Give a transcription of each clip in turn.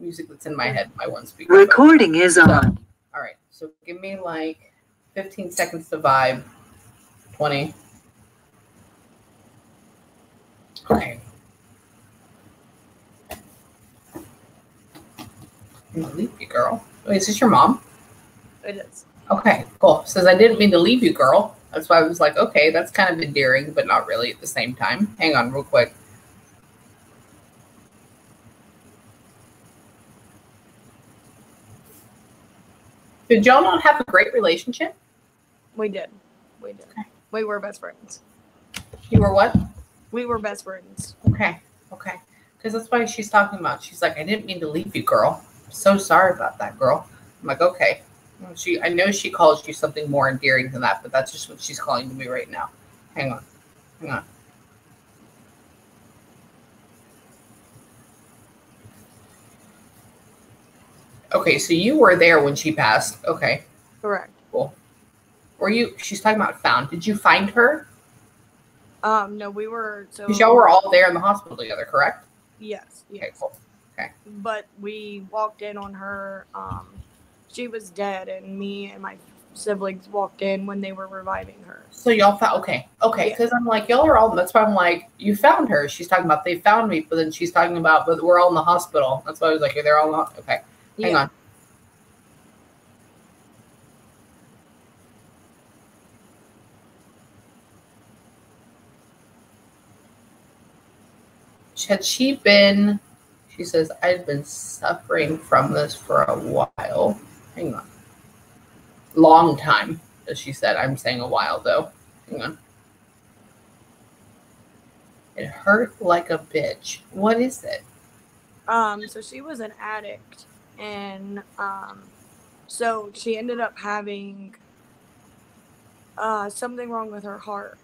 music that's in my head, my one speaker. Recording is on. All right, so give me like 15 seconds to vibe. 20. Okay. I'm gonna leave you, girl. Wait, is this your mom? It is. Okay, cool. Says I didn't mean to leave you, girl. That's why I was like, okay, that's kind of endearing, but not really at the same time. Hang on real quick. Did y'all not have a great relationship? We did. We did. Okay. We were best friends. You were what? We were best friends. Okay. Okay. Because that's why she's talking about. She's like, I didn't mean to leave you, girl. I'm so sorry about that, girl. I'm like, okay. I know she calls you something more endearing than that, but that's just what she's calling to me right now. Hang on. Hang on. Okay, so you were there when she passed. Okay. Correct. Cool. Were you, she's talking about found. Did you find her? No, we were. Because y'all were all there in the hospital together, correct? Yes. Okay, cool. Okay. But we walked in on her. She was dead, and me and my siblings walked in when they were reviving her. So y'all found, okay. Because I'm like, y'all are all, that's why I'm like, you found her. She's talking about, they found me, but then she's talking about, but we're all in the hospital. That's why I was like, they're all in the hospital. Okay. Hang on. Had she been, she says, I'd been suffering from this for a while. Hang on. Long time, as she said. I'm saying a while, though. Hang on. It hurt like a bitch. What is it? So she was an addict, and so she ended up having something wrong with her heart,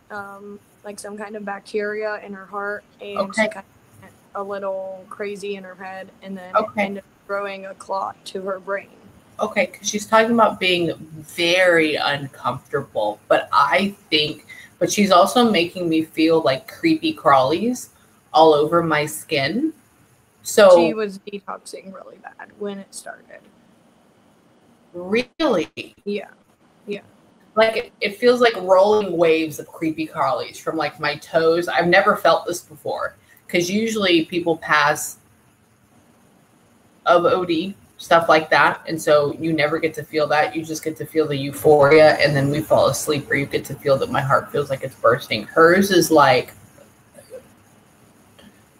like some kind of bacteria in her heart, and she kind of went a little crazy in her head, and then it ended up growing a clot to her brain. Okay, because she's talking about being very uncomfortable, but I think, but she's also making me feel like creepy crawlies all over my skin. So she was detoxing really bad when it started. Really? Yeah. Yeah. Like it feels like rolling waves of creepy crawlies from like my toes. I've never felt this before because usually people pass of OD, stuff like that. And so you never get to feel that. You just get to feel the euphoria and then we fall asleep, or you get to feel that my heart feels like it's bursting. Hers is like,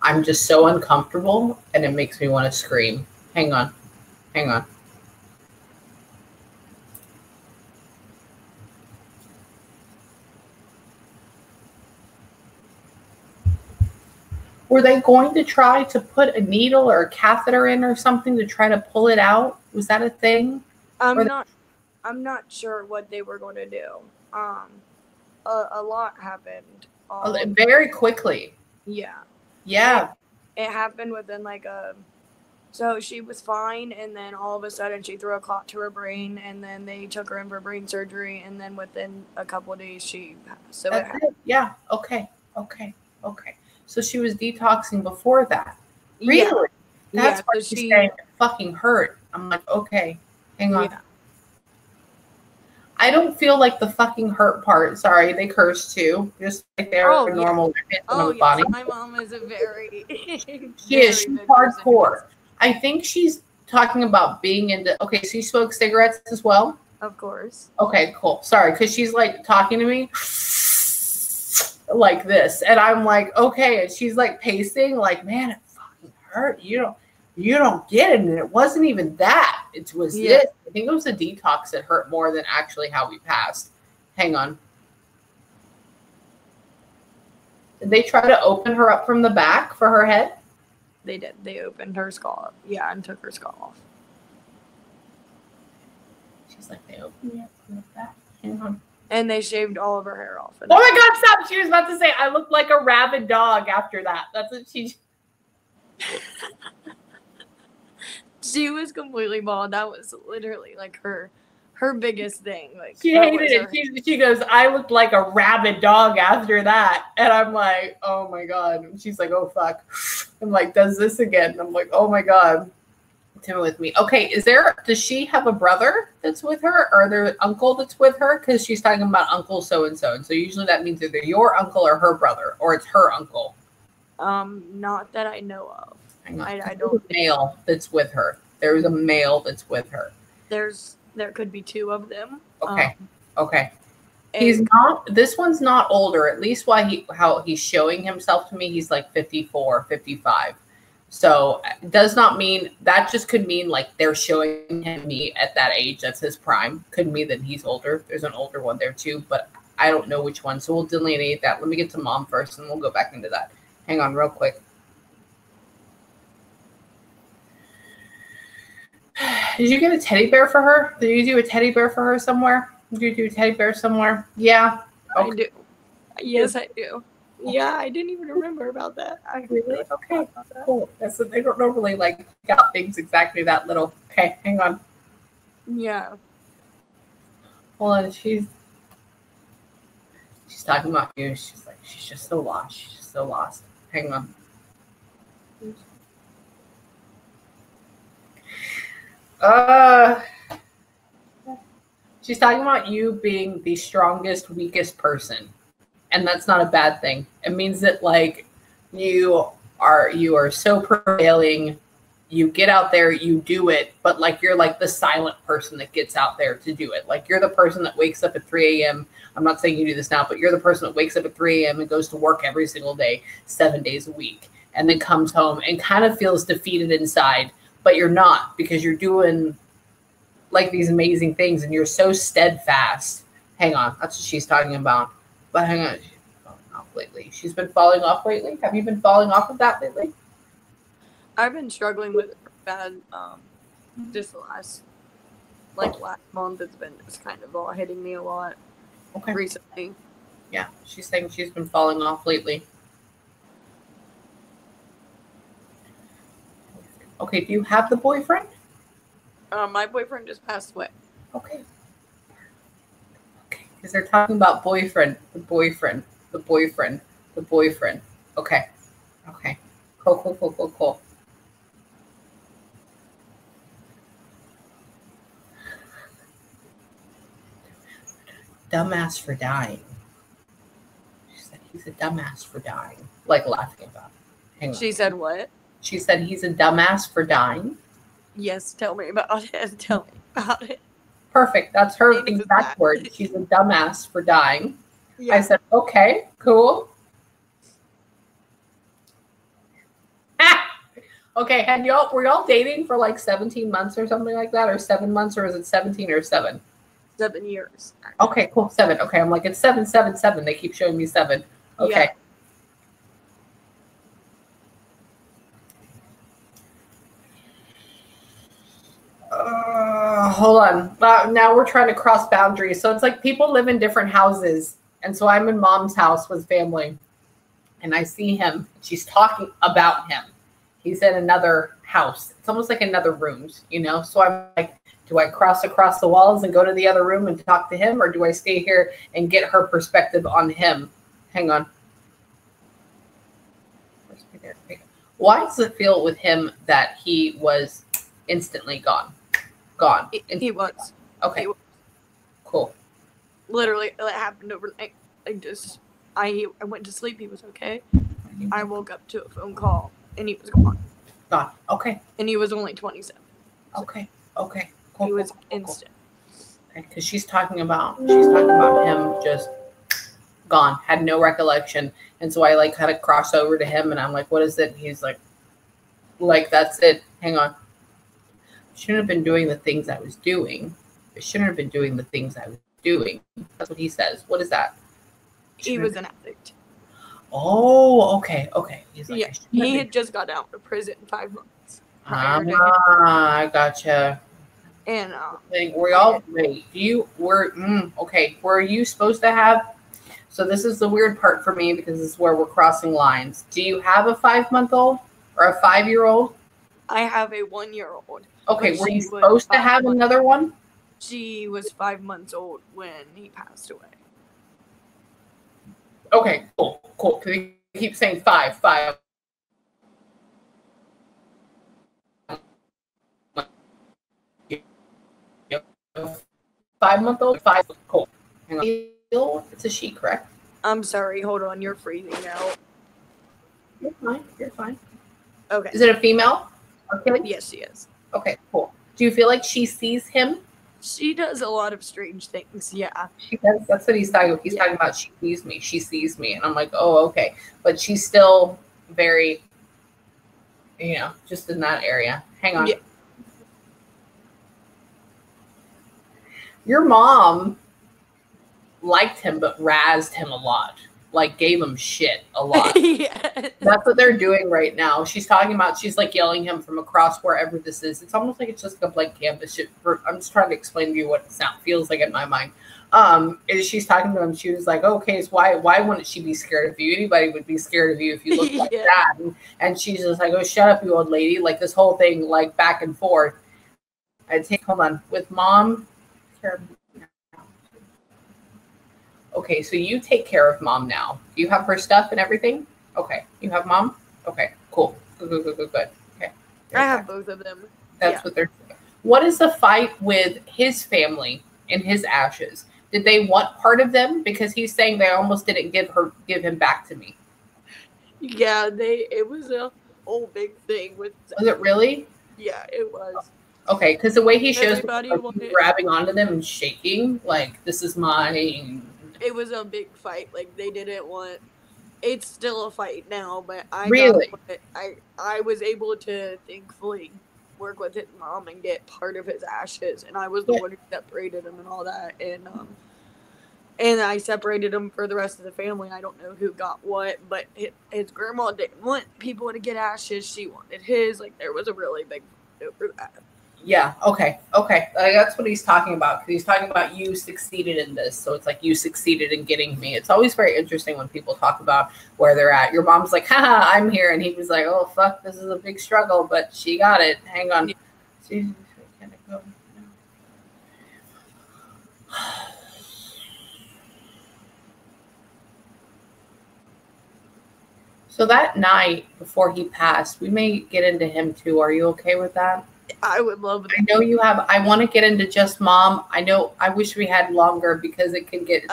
I'm just so uncomfortable and it makes me want to scream. Hang on. Hang on. Were they going to try to put a needle or a catheter in or something to try to pull it out? Was that a thing? I'm not sure what they were going to do. A lot happened. Very quickly. Yeah. Yeah. It happened within like so she was fine, and then all of a sudden she threw a clot to her brain, and then they took her in for brain surgery, and then within a couple of days she passed. So yeah. Okay. So she was detoxing before that. Really? Yeah. That's why she's saying it fucking hurt. I'm like, okay, hang on. Yeah. I don't feel like the fucking hurt part. Sorry, they curse too. Just like they're normal. Body. My mom is a very she's hardcore. I think she's talking about being into. Okay, so you smoke cigarettes as well? Of course. Okay, cool. Sorry, because she's like talking to me like this, and I'm like, okay, and she's like pacing, like, man, it fucking hurt. You don't get it, and it wasn't even that. It was this. I think it was a detox that hurt more than actually how we passed. Hang on. Did they try to open her up from the back for her head? They did. They opened her skull up. Yeah, and took her skull off. She's like, they opened me up from the back. Hang on. And they shaved all of her hair off. Oh my God, stop. She was about to say, I looked like a rabid dog after that. That's what she... She was completely bald. That was literally like her biggest thing. Like she hated it. She goes, I looked like a rabid dog after that. And I'm like, oh my God. And she's like, oh fuck. I'm like, does this again. And I'm like, oh my God. intimate with me. Okay, does she have a brother that's with her, or their uncle that's with her? Because she's talking about uncle so and so, and so usually that means either your uncle or her brother, or it's her uncle. Not that I know of. Hang on. I don't. Male that's with her. There's a male that's with her. There could be two of them. Okay. Okay. He's not. This one's not older. At least how he's showing himself to me, he's like 54, 55. So it does not mean that. Just could mean like they're showing him me at that age. That's his prime. Could mean that he's older. There's an older one there too, but I don't know which one. So we'll delineate that. Let me get to mom first, and we'll go back into that. Hang on, real quick. Did you get a teddy bear for her? Did you do a teddy bear for her somewhere? Did you do a teddy bear somewhere? Yeah. Okay. I do. Yes, I do. Yeah, I didn't even remember about that. I really okay. About that. Cool. So they don't normally like got things exactly that little. Okay, hang on. Yeah. Hold on. She's talking about you. She's like, she's just so lost. She's just so lost. Hang on. She's talking about you being the strongest, weakest person. And that's not a bad thing. It means that like you are so prevailing, you get out there, you do it, but like you're like the silent person that gets out there to do it. Like you're the person that wakes up at 3 a.m. I'm not saying you do this now, but you're the person that wakes up at 3 a.m. and goes to work every single day, 7 days a week, and then comes home and kind of feels defeated inside, but you're not, because you're doing like these amazing things and you're so steadfast. Hang on, that's what she's talking about. But hang on, she's falling off lately. She's been falling off lately. Have you been falling off of that lately? I've been struggling with it bad. Just the last month, it's been just kind of all hitting me a lot. Okay. Recently. Yeah, she's saying she's been falling off lately. Okay, do you have the boyfriend? My boyfriend just passed away. Okay. Okay, because they're talking about boyfriend, the boyfriend, the boyfriend, the boyfriend. Okay. Okay. Cool. Dumbass for dying. She said he's a dumbass for dying. Like laughing about it. Hang on. She said what? She said he's a dumbass for dying. Yes, tell me about it. Tell me about it. Perfect. That's her exact word. She's a dumbass for dying. Yeah. I said, okay, cool. Okay, were y'all dating for like 17 months or something like that, or 7 months, or is it 17 or 7? 7 years. Actually. Okay, cool. 7. Okay, I'm like, it's 7, 7, 7. They keep showing me 7. Okay. Yeah. Hold on. Now we're trying to cross boundaries. So it's like people live in different houses. And so I'm in mom's house with family. And I see him. She's talking about him. He's in another house. It's almost like another room, you know? So I'm like, do I cross across the walls and go to the other room and talk to him? Or do I stay here and get her perspective on him? Hang on. Why does it feel with him that he was instantly gone? He was. Okay. He was. Cool. Literally, it happened overnight. I went to sleep. He was okay. I woke up to a phone call, and he was gone. Gone. Okay. And he was only 27. So okay. Cool. He was instant. Okay, because she's talking about him just gone, had no recollection, and so I like kind of cross over to him, and I'm like, "What is it?" And he's like, that's it. Hang on. Shouldn't have been doing the things I was doing. I shouldn't have been doing the things I was doing. That's what he says. What is that? He was an addict. Oh, okay. He's like, yeah, he had just got out of prison 5 months. I gotcha. And were you supposed to have? So this is the weird part for me because this is where we're crossing lines. Do you have a 5-month-old or a 5-year-old? I have a 1-year-old. Okay, were you supposed to have another one? She was 5 months old when he passed away. Okay, cool. Because he keeps saying 5. 5-month-old? 5. Cool. Hang on. It's a she, correct? I'm sorry. Hold on. You're freezing out. You're fine. You're fine. Okay. Is it a female? Okay. Yes, she is. Okay, cool. Do you feel like she sees him? She does a lot of strange things. Yeah. She does. That's what he's talking about. He's talking about she sees me. She sees me. And I'm like, oh, okay. But she's still very, just in that area. Hang on. Yeah. Your mom liked him, but razzed him a lot. Like, gave him shit a lot. Yes. That's what they're doing right now. She's talking about, she's like yelling him from across wherever this is. It's almost like it's just a blank canvas. I'm just trying to explain to you what it feels like in my mind. She's talking to him. She was like, okay, so why wouldn't she be scared of you? Anybody would be scared of you if you looked like that. And she's just like, oh, shut up, you old lady. Like this whole thing, like back and forth. Hold on. With mom, okay, so you take care of mom now. Do you have her stuff and everything? Okay. You have mom? Okay, cool. Good. Okay. I have both of them. That's what they're doing. What is the fight with his family and his ashes? Did they want part of them? Because he's saying they almost didn't give him back to me. Yeah, it was a whole big thing with. Was it really? Yeah, it was. Okay, because the way he shows Everybody grabbing onto them and shaking, like, this is mine. It was a big fight. Like, they didn't want. It's still a fight now, but I was able to thankfully work with his mom and get part of his ashes, and I was the one who separated him and all that, and I separated him for the rest of the family. I don't know who got what, but his grandma didn't want people to get ashes. She wanted his. Like, there was a really big over that. Yeah. Okay. That's what he's talking about. Because he's talking about you succeeded in this. So it's like you succeeded in getting me. It's always very interesting when people talk about where they're at. Your mom's like, haha, I'm here. And he was like, oh, fuck, this is a big struggle. But she got it. Hang on. Yeah. So that night before he passed, we may get into him too. Are you okay with that? I would love that. I know you have. I want to get into just mom. I know. I wish we had longer because it can get.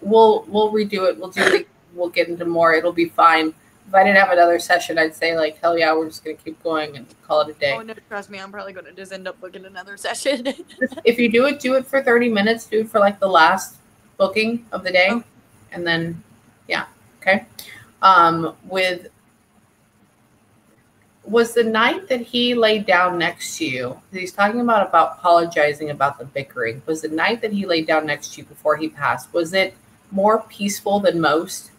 We'll redo it. We'll get into more. It'll be fine. If I didn't have another session, I'd say like, hell yeah, we're just gonna keep going and call it a day. Oh no, trust me, I'm probably gonna just end up booking another session. If you do it for 30 minutes. Do it for like the last booking of the day, and then yeah, okay. Was the night that he laid down next to you, he's talking about apologizing about the bickering, was the night that he laid down next to you before he passed, was it more peaceful than most?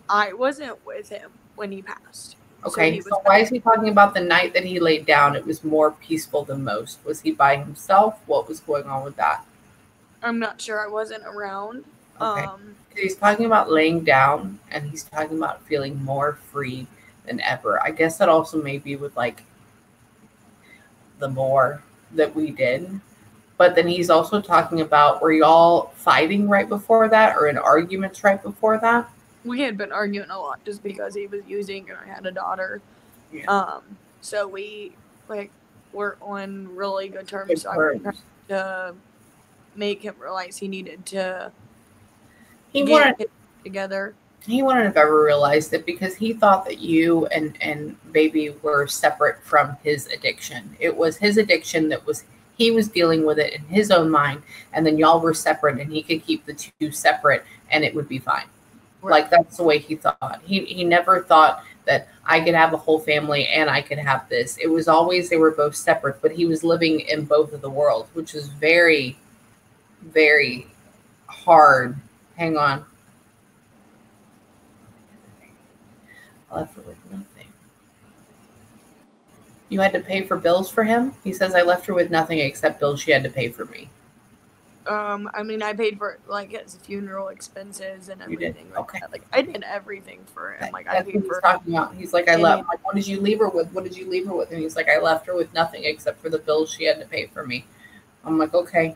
I wasn't with him when he passed. Okay, so why is he talking about the night that he laid down, it was more peaceful than most? Was he by himself? What was going on with that? I'm not sure. I wasn't around. Okay. He's talking about laying down, and he's talking about feeling more free than ever. I guess that also may be with like the more that we did. But then he's also talking about, were y'all fighting right before that or in arguments right before that? We had been arguing a lot just because he was using and I had a daughter. Yeah. So we were on really good terms. So I was trying to make him realize he needed to get it together. He wouldn't have ever realized it because he thought that you and baby were separate from his addiction. It was his addiction he was dealing with it in his own mind, and then y'all were separate, and he could keep the two separate, and it would be fine. Right. Like, that's the way he thought. He never thought that I could have a whole family and I could have this. It was always they were both separate, but he was living in both of the worlds, which is very, very hard. Hang on. I left her with nothing. You had to pay for bills for him? He says, I left her with nothing except bills she had to pay for me. I mean, I paid for his funeral expenses and everything. You did? Okay. Like, I did everything for him. Like, I paid for. Talking about. He's like, I left. Like, what did you leave her with? What did you leave her with? And he's like, I left her with nothing except for the bills she had to pay for me. I'm like, okay.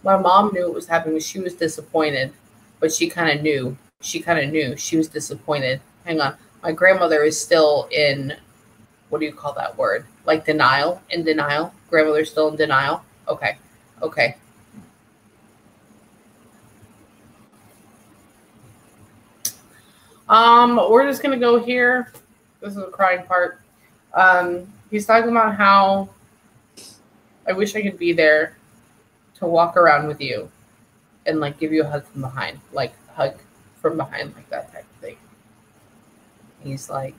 My mom knew what was happening. She was disappointed, but she kind of knew. She was disappointed. Hang on. My grandmother is still in what do you call that word? Like denial, in denial. Grandmother's still in denial. Okay. Okay. We're just gonna go here. This is the crying part. He's talking about how I wish I could be there to walk around with you and like give you a hug from behind, like hug from behind, like that type of thing. He's like,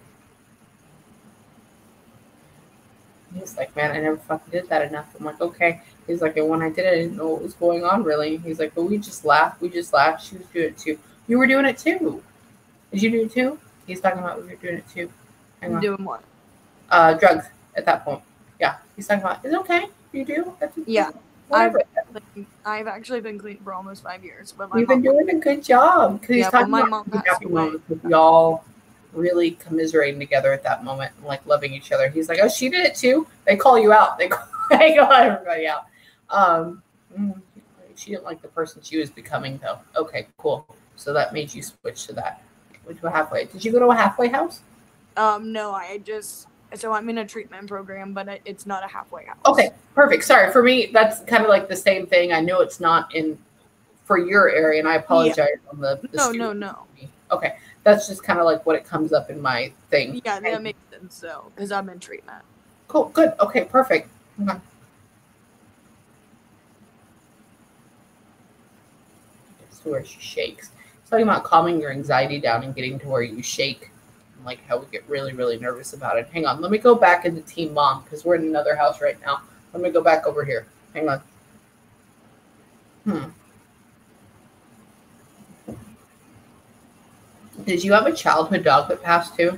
man, I never fucking did that enough. I'm like, okay. He's like, and when I did it, I didn't know what was going on really. He's like, but we just laughed. We just laughed. She was doing it too. You were doing it too. Did you do it too? He's talking about we were doing it too. Hang on. Doing what? Drugs at that point. Yeah. He's talking about, is it okay? You do? That's okay. Yeah. Whatever. I've actually been clean for almost 5 years. But You've been doing a good job. Because he's talking my about mom passed away. Y'all really commiserating together at that moment and like loving each other. He's like, oh, she did it too. They call you out. They call everybody out. She didn't like the person she was becoming though. Okay, cool. So that made you switch to that. Went to a halfway. Did you go to a halfway house? No, so I'm in a treatment program, but it's not a halfway house. Okay, perfect. Sorry, for me, that's kind of like the same thing. I know it's not in for your area, and I apologize on the No. Okay, that's just kind of like what it comes up in my thing. Yeah, that makes sense, though, because I'm in treatment. Cool, good. Okay, perfect. Okay. To where she shakes. It's talking about calming your anxiety down and getting to where you shake. Like how we get really, really nervous about it. Hang on. Let me go back into Team Mom because we're in another house right now. Let me go back over here. Hang on. Did you have a childhood dog that passed too?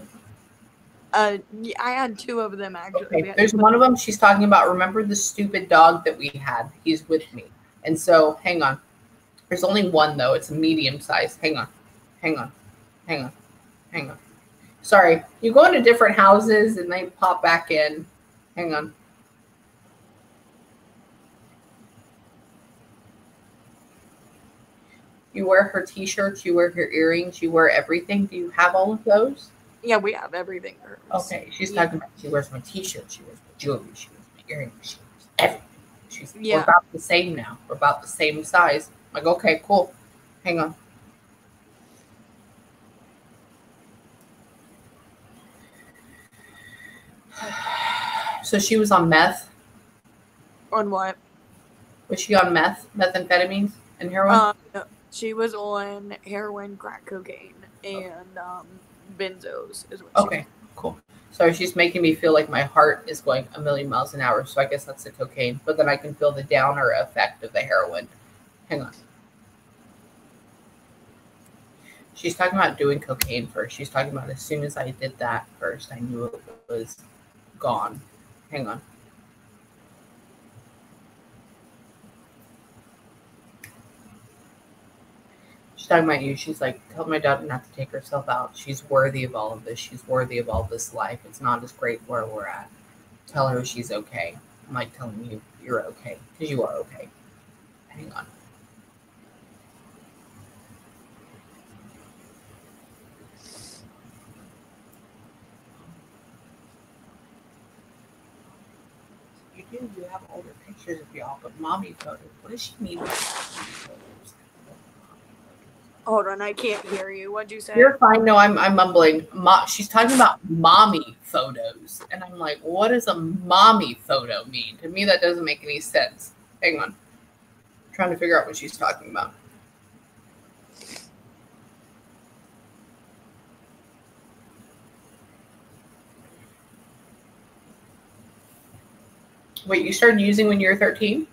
I had 2 of them actually. Okay. There's one of them she's talking about. Remember the stupid dog that we had? He's with me. And so, hang on. There's only one though. It's a medium size. Hang on. Sorry, you go into different houses and they pop back in. Hang on. You wear her t-shirts, you wear her earrings, you wear everything. Do you have all of those? Yeah, we have everything. Okay, she's talking about she wears my t-shirts, she wears my jewelry, she wears my earrings, she wears everything. We're about the same now. We're about the same size. I'm like, okay, cool. Hang on. So she was on meth? On what? Was she on meth? Methamphetamines and heroin? No. She was on heroin, crack cocaine, and benzos is what she was. Cool. Sorry, she's making me feel like my heart is going a million miles an hour, so I guess that's the cocaine. But then I can feel the downer effect of the heroin. Hang on. She's talking about doing cocaine first. She's talking about as soon as I did that first, I knew it was gone. Hang on. She's talking about you. She's like, tell my daughter not to take herself out. She's worthy of all of this. She's worthy of all this life. It's not as great where we're at. Tell her she's okay. I'm like telling you, you're okay. Because you are okay. Hang on. You have older pictures of y'all, but mommy photos. What does she mean with mommy photos? Hold on, I can't hear you. What'd you say? You're fine. No, I'm mumbling. She's talking about mommy photos, and I'm like, what does a mommy photo mean? To me, that doesn't make any sense. Hang on, I'm trying to figure out what she's talking about. Wait, you started using when you were 13?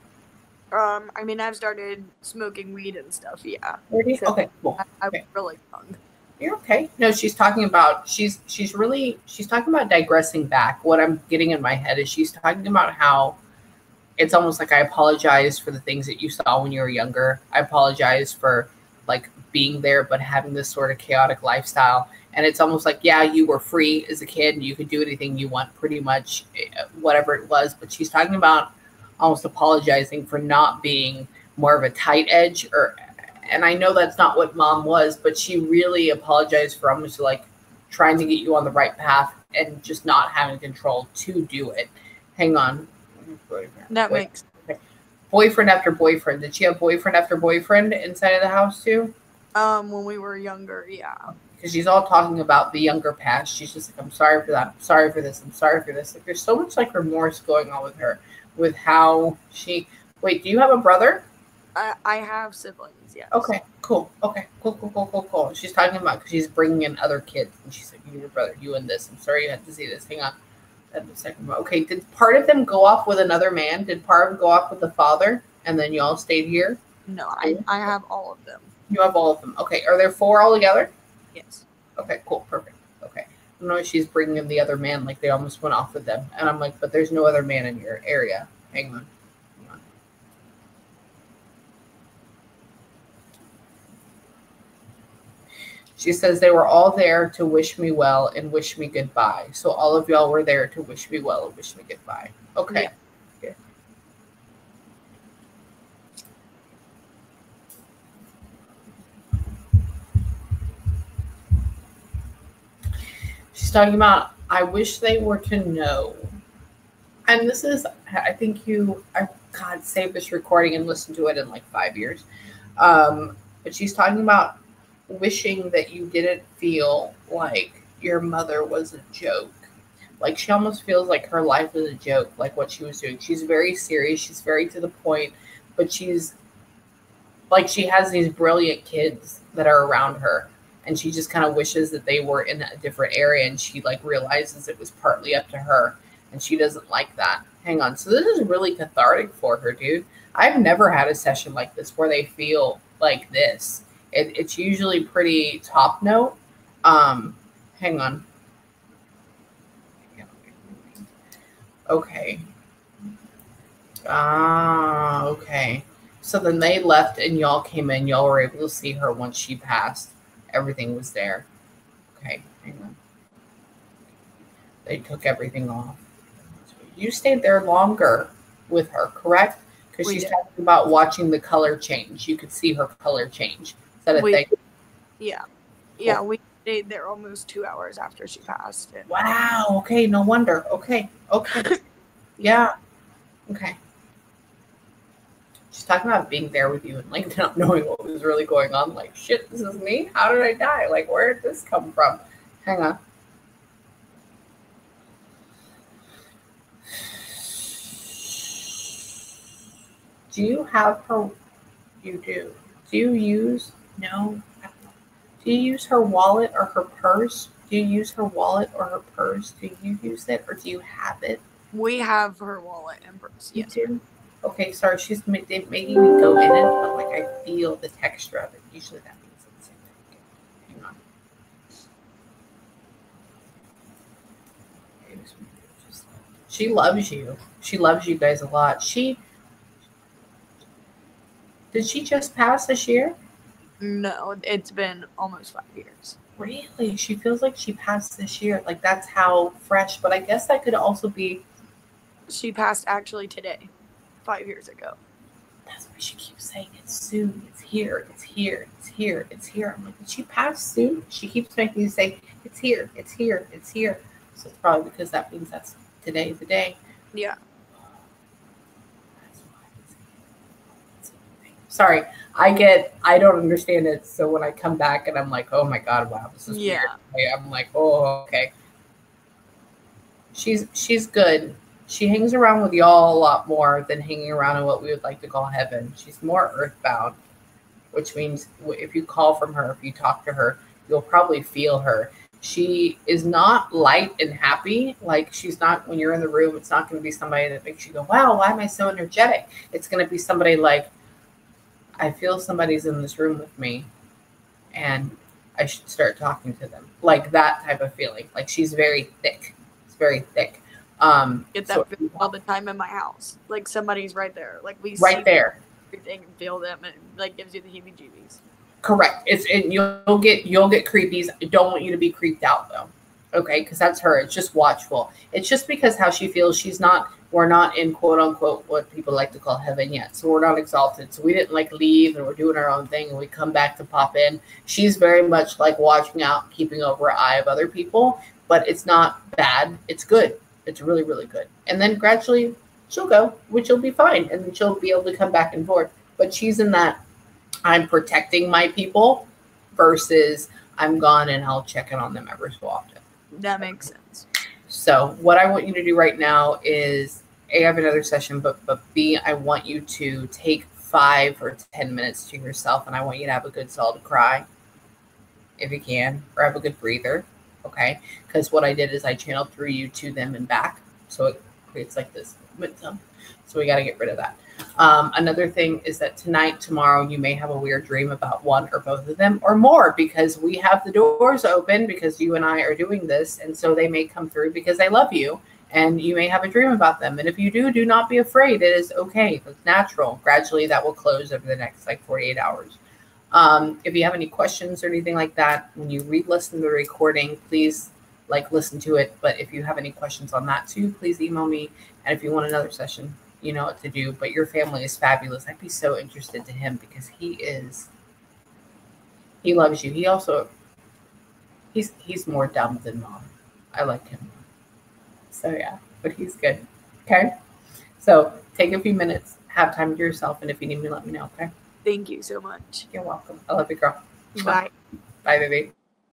I mean, I've started smoking weed and stuff. Yeah. So okay, cool. I'm really young. You're okay. No, she's talking about she's talking about digressing back. What I'm getting in my head is she's talking about how it's almost like I apologize for the things that you saw when you were younger. I apologize for like being there, but having this sort of chaotic lifestyle. And it's almost like, yeah, you were free as a kid and you could do anything you want, pretty much whatever it was. But she's talking about almost apologizing for not being more of a tight edge, and I know that's not what mom was, but she really apologized for almost like trying to get you on the right path and just not having control to do it. Hang on. That makes okay. Boyfriend after boyfriend. Did she have boyfriend after boyfriend inside of the house too? When we were younger, yeah. Because she's all talking about the younger past. She's just like, I'm sorry for that. I'm sorry for this. I'm sorry for this. Like, there's so much like remorse going on with her, with how she. Wait, do you have a brother? I have siblings. Yes. Okay. Cool. Okay. Cool. She's talking about because she's bringing in other kids, and she's like, you and your brother, you and this. I'm sorry you had to see this. Hang on. A second. Okay. Did part of them go off with another man? Did part of them go off with the father, and then you all stayed here? No, I have all of them. You have all of them. Okay. Are there 4 all together? Yes. Okay, cool, perfect. Okay. I know she's bringing in the other man, like they almost went off with them. And I'm like, but there's no other man in your area. Hang on. She says they were all there to wish me well and wish me goodbye. So all of y'all were there to wish me well and wish me goodbye. Okay. Yeah. Okay. She's talking about, I wish they were to know. And this is, I think God, save this recording and listen to it in like 5 years. But she's talking about wishing that you didn't feel like your mother was a joke. Like she almost feels like her life was a joke, like what she was doing. She's very serious. She's very to the point, but she's like, she has these brilliant kids that are around her. And she just kind of wishes that they were in a different area. And she like realizes it was partly up to her. And she doesn't like that. Hang on. So this is really cathartic for her, dude. I've never had a session like this where they feel like this. It's usually pretty top note. Hang on. Okay. Okay. So then they left and y'all came in. Y'all were able to see her once she passed. Everything was there. Okay, hang on. They took everything off. You stayed there longer with her, correct? Because she's talking about watching the color change. You could see her color change. Is that a thing? Yeah. Yeah, we stayed there almost 2 hours after she passed. Wow. Okay, no wonder. Okay. Yeah. Okay. She's talking about being there with you and like not knowing what was really going on. Like, shit, this is me? How did I die? Like, where did this come from? Hang on. Do you have her? You do. Do you use? No. Do you use her wallet or her purse? Do you use her wallet or her purse? Do you use it or do you have it? We have her wallet and purse. Yes. You do? Okay, sorry. She's making me go in it, but like I feel the texture of it. Usually that means it's the same thing. Hang on. She loves you. She loves you guys a lot. Did she just pass this year? No, it's been almost 5 years. Really? She feels like she passed this year. Like that's how fresh. But I guess that could also be. She passed actually today, 5 years ago. That's why she keeps saying it's soon. It's here. It's here. It's here. It's here. I'm like, did she pass soon? She keeps making you say it's here. It's here. It's here. So it's probably because that means that's today, the day. Yeah. Sorry, I don't understand it. So when I come back and I'm like, oh my God, wow, this is weird. I'm like, oh, okay. She's good. She hangs around with y'all a lot more than hanging around in what we would like to call heaven. She's more earthbound, which means if you call from her, if you talk to her, you'll probably feel her. She is not light and happy. Like she's not, when you're in the room, it's not going to be somebody that makes you go, wow, why am I so energetic? It's going to be somebody like, I feel somebody's in this room with me and I should start talking to them. Like that type of feeling. Like she's very thick. It's very thick. Get that feeling all the time in my house. Like somebody's right there. Like we right there. Everything and feel them and like gives you the heebie-jeebies. Correct. You'll get creepies. I don't want you to be creeped out though. Okay, because that's her. It's just watchful. It's just because how she feels. We're not in quote unquote what people like to call heaven yet. So we're not exalted. So we didn't like leave and we're doing our own thing and we come back to pop in. She's very much like watching out, keeping over an eye of other people, but it's not bad. It's good. It's really, really good. And then gradually she'll go, which will be fine. And then she'll be able to come back and forth. But she's in that I'm protecting my people versus I'm gone and I'll check in on them ever so often. That makes sense. So what I want you to do right now is A, I have another session, but B, I want you to take 5 or 10 minutes to yourself, and I want you to have a good solid cry if you can, or have a good breather, okay? Because what I did is I channeled through you to them and back, so it creates like this momentum. So we got to get rid of that. Another thing is that tonight, tomorrow, you may have a weird dream about one or both of them or more, because we have the doors open because you and I are doing this. And so they may come through because they love you, and you may have a dream about them. And if you do not be afraid. It is okay. It's natural. Gradually that will close over the next like 48 hours. If you have any questions or anything like that, when you re-listen to the recording, please listen to it. But if you have any questions on that too, please email me. And if you want another session, you know what to do. But your family is fabulous. I'd be so interested to him because he loves you. He also, he's more dumb than mom. I like him. So yeah, but he's good. Okay. So take a few minutes, have time to yourself. And if you need me, let me know. Okay. Thank you so much. You're welcome. I love you, girl. Bye. Bye, baby.